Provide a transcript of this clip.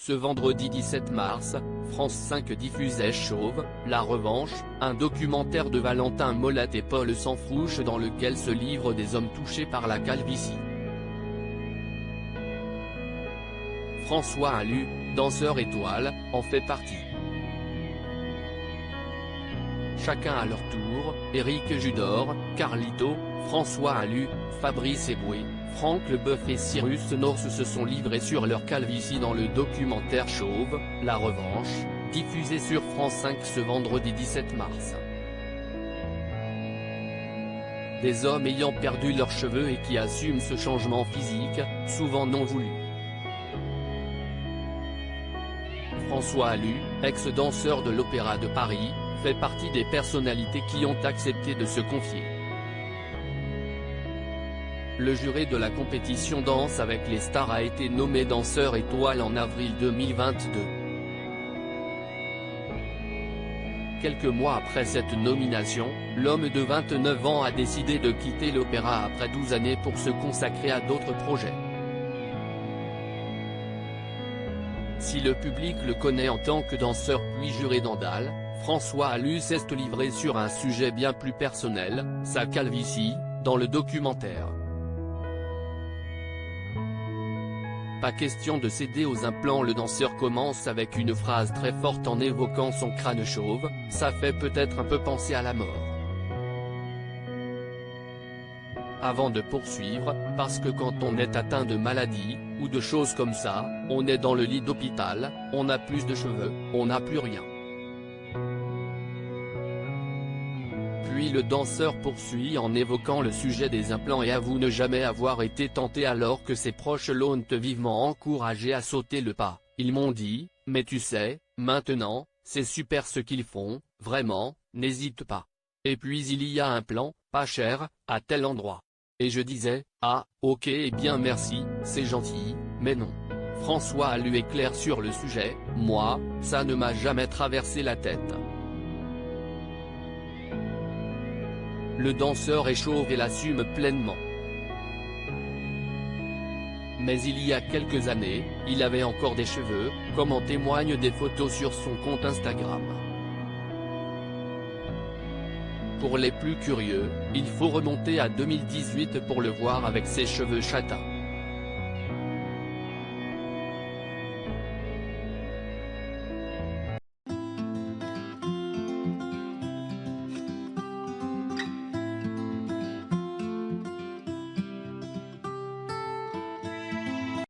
Ce vendredi 17 mars, France 5 diffusait Chauve, la revanche, un documentaire de Valentin Molette et Paul Sanfrouche dans lequel se livrent des hommes touchés par la calvitie. François Allu, danseur étoile, en fait partie. Chacun à leur tour, Éric Judor, Carlito, François Allu, Fabrice Eboué, Franck Leboeuf et Cyrus North se sont livrés sur leur calvitie dans le documentaire Chauve, la revanche, diffusé sur France 5 ce vendredi 17 mars. Des hommes ayant perdu leurs cheveux et qui assument ce changement physique, souvent non voulu. François Allu, ex-danseur de l'Opéra de Paris, fait partie des personnalités qui ont accepté de se confier. Le jury de la compétition Danse avec les stars a été nommé danseur étoile en avril 2022. Quelques mois après cette nomination, l'homme de 29 ans a décidé de quitter l'opéra après 12 années pour se consacrer à d'autres projets. Si le public le connaît en tant que danseur puis juré d'Andal, François Allu s'est livré sur un sujet bien plus personnel, sa calvitie, dans le documentaire. Pas question de céder aux implants. Le danseur commence avec une phrase très forte en évoquant son crâne chauve, ça fait peut-être un peu penser à la mort. Avant de poursuivre, parce que quand on est atteint de maladie, ou de choses comme ça, on est dans le lit d'hôpital, on n'a plus de cheveux, on n'a plus rien. Puis le danseur poursuit en évoquant le sujet des implants et avoue ne jamais avoir été tenté alors que ses proches l'ont vivement encouragé à sauter le pas. Ils m'ont dit, mais tu sais, maintenant, c'est super ce qu'ils font, vraiment, n'hésite pas. Et puis il y a un plan, pas cher, à tel endroit. Et je disais, ah, ok et bien merci, c'est gentil, mais non. François Allu est clair sur le sujet, moi, ça ne m'a jamais traversé la tête. Le danseur est chauve et l'assume pleinement. Mais il y a quelques années, il avait encore des cheveux, comme en témoignent des photos sur son compte Instagram. Pour les plus curieux, il faut remonter à 2018 pour le voir avec ses cheveux châtains.